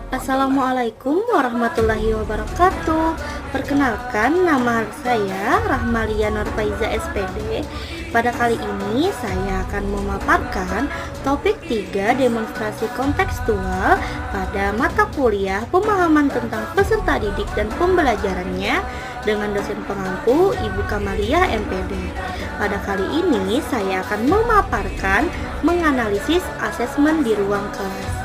Assalamualaikum warahmatullahi wabarakatuh. Perkenalkan, nama saya Rahmalia Nurfaiza SPD. Pada kali ini saya akan memaparkan topik 3 demonstrasi kontekstual pada mata kuliah pemahaman tentang peserta didik dan pembelajarannya dengan dosen pengampu Ibu Kamalia MPD. Pada kali ini saya akan memaparkan menganalisis asesmen di ruang kelas.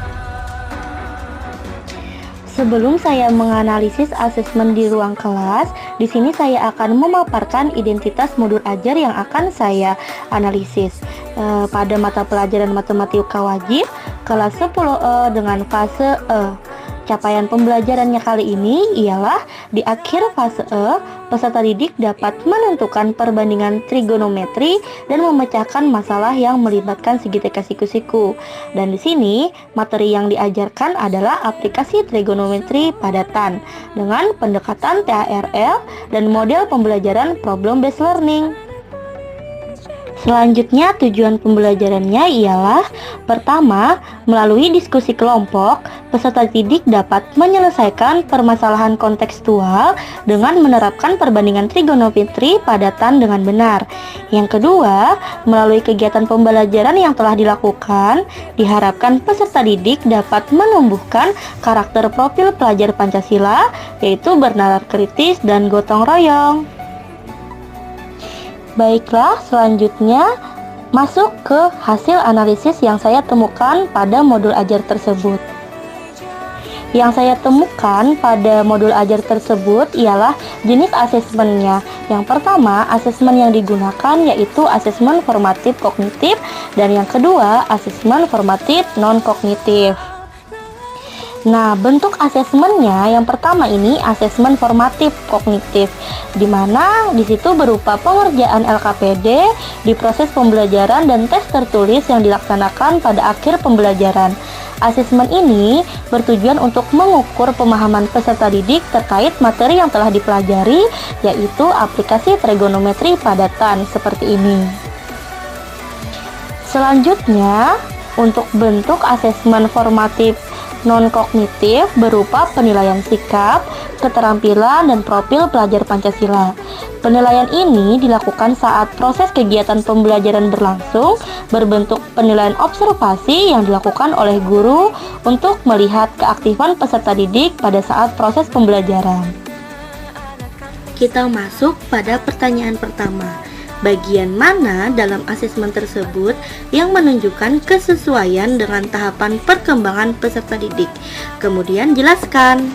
Sebelum saya menganalisis asesmen di ruang kelas, di sini saya akan memaparkan identitas modul ajar yang akan saya analisis. Pada mata pelajaran matematika wajib kelas 10E dengan fase E. Capaian pembelajarannya kali ini ialah di akhir fase E, peserta didik dapat menentukan perbandingan trigonometri dan memecahkan masalah yang melibatkan segitiga siku-siku. Dan di sini materi yang diajarkan adalah aplikasi trigonometri padatan dengan pendekatan THRL dan model pembelajaran problem based learning. Selanjutnya tujuan pembelajarannya ialah pertama, melalui diskusi kelompok, peserta didik dapat menyelesaikan permasalahan kontekstual dengan menerapkan perbandingan trigonometri padatan dengan benar. Yang kedua, melalui kegiatan pembelajaran yang telah dilakukan, diharapkan peserta didik dapat menumbuhkan karakter profil pelajar Pancasila, yaitu bernalar kritis dan gotong royong. Baiklah, selanjutnya masuk ke hasil analisis yang saya temukan pada modul ajar tersebut. Yang saya temukan pada modul ajar tersebut ialah jenis asesmennya. Yang pertama, asesmen yang digunakan yaitu asesmen formatif kognitif, dan yang kedua, asesmen formatif non-kognitif. Nah, bentuk asesmennya yang pertama ini asesmen formatif kognitif, di mana di situ berupa pengerjaan LKPD di proses pembelajaran dan tes tertulis yang dilaksanakan pada akhir pembelajaran. Asesmen ini bertujuan untuk mengukur pemahaman peserta didik terkait materi yang telah dipelajari, yaitu aplikasi trigonometri padatan seperti ini. Selanjutnya, untuk bentuk asesmen formatif non-kognitif berupa penilaian sikap, keterampilan, dan profil pelajar Pancasila. Penilaian ini dilakukan saat proses kegiatan pembelajaran berlangsung, berbentuk penilaian observasi yang dilakukan oleh guru untuk melihat keaktifan peserta didik pada saat proses pembelajaran. Kita masuk pada pertanyaan pertama. Bagian mana dalam asesmen tersebut yang menunjukkan kesesuaian dengan tahapan perkembangan peserta didik? Kemudian jelaskan.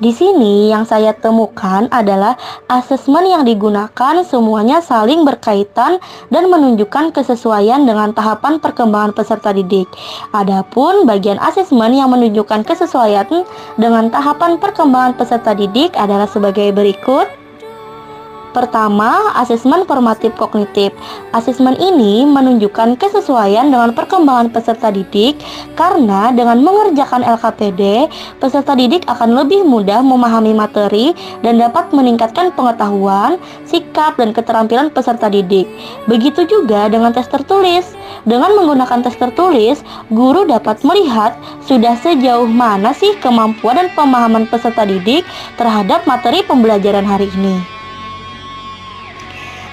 Di sini yang saya temukan adalah asesmen yang digunakan semuanya saling berkaitan dan menunjukkan kesesuaian dengan tahapan perkembangan peserta didik. Adapun bagian asesmen yang menunjukkan kesesuaian dengan tahapan perkembangan peserta didik adalah sebagai berikut. Pertama, asesmen formatif kognitif. Asesmen ini menunjukkan kesesuaian dengan perkembangan peserta didik karena dengan mengerjakan LKPD, peserta didik akan lebih mudah memahami materi dan dapat meningkatkan pengetahuan, sikap, dan keterampilan peserta didik. Begitu juga dengan tes tertulis. Dengan menggunakan tes tertulis, guru dapat melihat sudah sejauh mana sih kemampuan dan pemahaman peserta didik terhadap materi pembelajaran hari ini.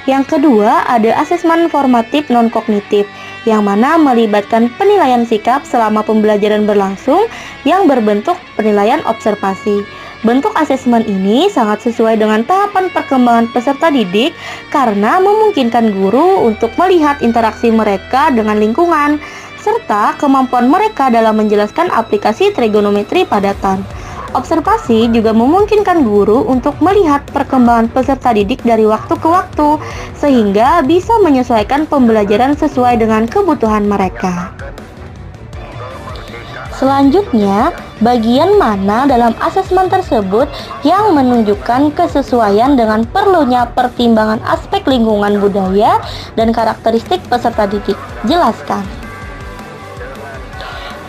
Yang kedua, ada asesmen formatif non-kognitif, yang mana melibatkan penilaian sikap selama pembelajaran berlangsung yang berbentuk penilaian observasi. Bentuk asesmen ini sangat sesuai dengan tahapan perkembangan peserta didik karena memungkinkan guru untuk melihat interaksi mereka dengan lingkungan, serta kemampuan mereka dalam menjelaskan aplikasi trigonometri padatan. Observasi juga memungkinkan guru untuk melihat perkembangan peserta didik dari waktu ke waktu, sehingga bisa menyesuaikan pembelajaran sesuai dengan kebutuhan mereka. Selanjutnya, bagian mana dalam asesmen tersebut yang menunjukkan kesesuaian dengan perlunya pertimbangan aspek lingkungan budaya dan karakteristik peserta didik? Jelaskan.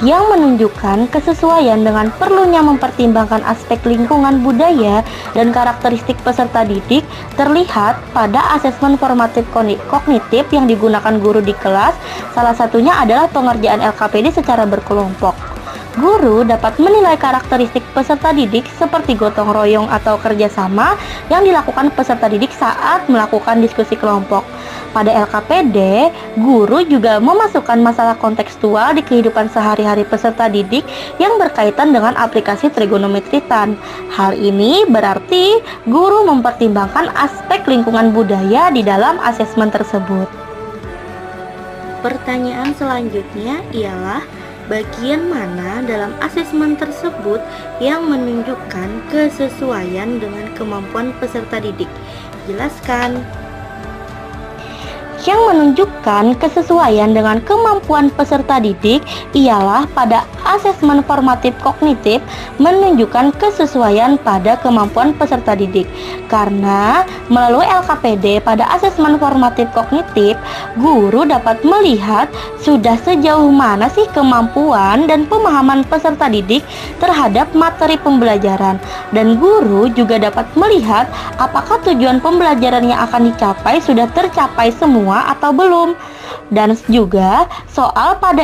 Yang menunjukkan kesesuaian dengan perlunya mempertimbangkan aspek lingkungan budaya dan karakteristik peserta didik terlihat pada asesmen formatif kognitif yang digunakan guru di kelas. Salah satunya adalah pengerjaan LKPD secara berkelompok. Guru dapat menilai karakteristik peserta didik seperti gotong royong atau kerjasama yang dilakukan peserta didik saat melakukan diskusi kelompok. Pada LKPD, guru juga memasukkan masalah kontekstual di kehidupan sehari-hari peserta didik yang berkaitan dengan aplikasi trigonometri TAN. Hal ini berarti guru mempertimbangkan aspek lingkungan budaya di dalam asesmen tersebut. Pertanyaan selanjutnya ialah bagian mana dalam asesmen tersebut yang menunjukkan kesesuaian dengan kemampuan peserta didik? Jelaskan. Yang menunjukkan kesesuaian dengan kemampuan peserta didik ialah pada asesmen formatif kognitif menunjukkan kesesuaian pada kemampuan peserta didik. Karena melalui LKPD pada asesmen formatif kognitif, guru dapat melihat sudah sejauh mana sih kemampuan dan pemahaman peserta didik terhadap materi pembelajaran. Dan guru juga dapat melihat apakah tujuan pembelajaran yang akan dicapai sudah tercapai semua atau belum. Dan juga soal pada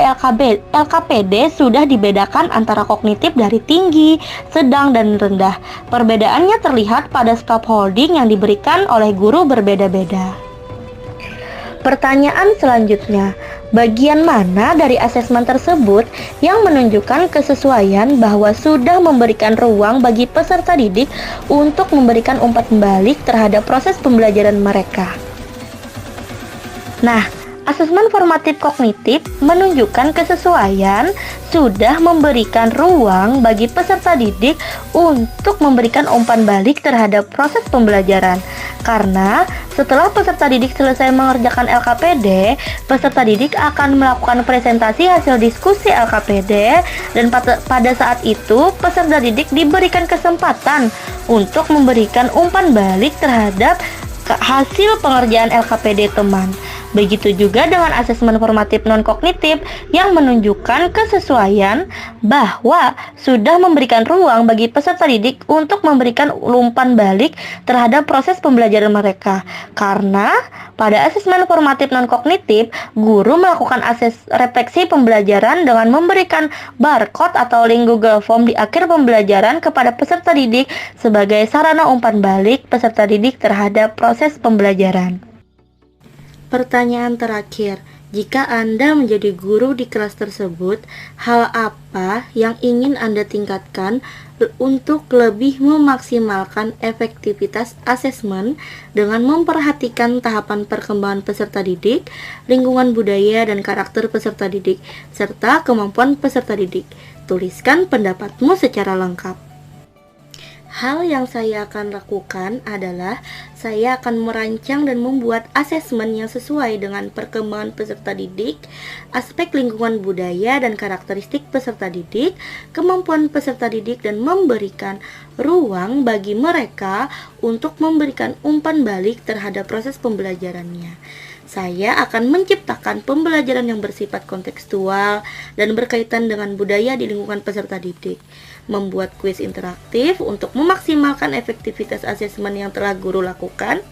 LKPD sudah dibedakan antara kognitif dari tinggi, sedang, dan rendah. Perbedaannya terlihat pada scaffolding yang diberikan oleh guru berbeda-beda. Pertanyaan selanjutnya, bagian mana dari asesmen tersebut yang menunjukkan kesesuaian bahwa sudah memberikan ruang bagi peserta didik untuk memberikan umpan balik terhadap proses pembelajaran mereka? Nah, asesmen formatif kognitif menunjukkan kesesuaian sudah memberikan ruang bagi peserta didik untuk memberikan umpan balik terhadap proses pembelajaran. Karena setelah peserta didik selesai mengerjakan LKPD, peserta didik akan melakukan presentasi hasil diskusi LKPD, dan pada saat itu peserta didik diberikan kesempatan untuk memberikan umpan balik terhadap hasil pengerjaan LKPD teman. Begitu juga dengan asesmen formatif non-kognitif yang menunjukkan kesesuaian bahwa sudah memberikan ruang bagi peserta didik untuk memberikan umpan balik terhadap proses pembelajaran mereka. Karena pada asesmen formatif non-kognitif, guru melakukan refleksi pembelajaran dengan memberikan barcode atau link Google Form di akhir pembelajaran kepada peserta didik sebagai sarana umpan balik peserta didik terhadap proses pembelajaran. Pertanyaan terakhir, jika Anda menjadi guru di kelas tersebut, hal apa yang ingin Anda tingkatkan untuk lebih memaksimalkan efektivitas asesmen dengan memperhatikan tahapan perkembangan peserta didik, lingkungan budaya dan karakter peserta didik, serta kemampuan peserta didik? Tuliskan pendapatmu secara lengkap. Hal yang saya akan lakukan adalah saya akan merancang dan membuat asesmen yang sesuai dengan perkembangan peserta didik, aspek lingkungan budaya dan karakteristik peserta didik, kemampuan peserta didik, dan memberikan ruang bagi mereka untuk memberikan umpan balik terhadap proses pembelajarannya. Saya akan menciptakan pembelajaran yang bersifat kontekstual dan berkaitan dengan budaya di lingkungan peserta didik, membuat kuis interaktif untuk memaksimalkan efektivitas asesmen yang telah guru lakukan,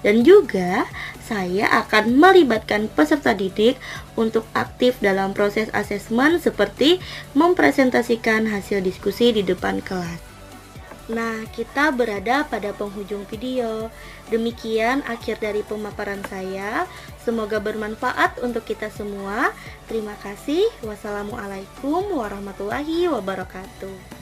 dan juga saya akan melibatkan peserta didik untuk aktif dalam proses asesmen seperti mempresentasikan hasil diskusi di depan kelas. Nah, kita berada pada penghujung video. Demikian akhir dari pemaparan saya. Semoga bermanfaat untuk kita semua. Terima kasih. Wassalamualaikum warahmatullahi wabarakatuh.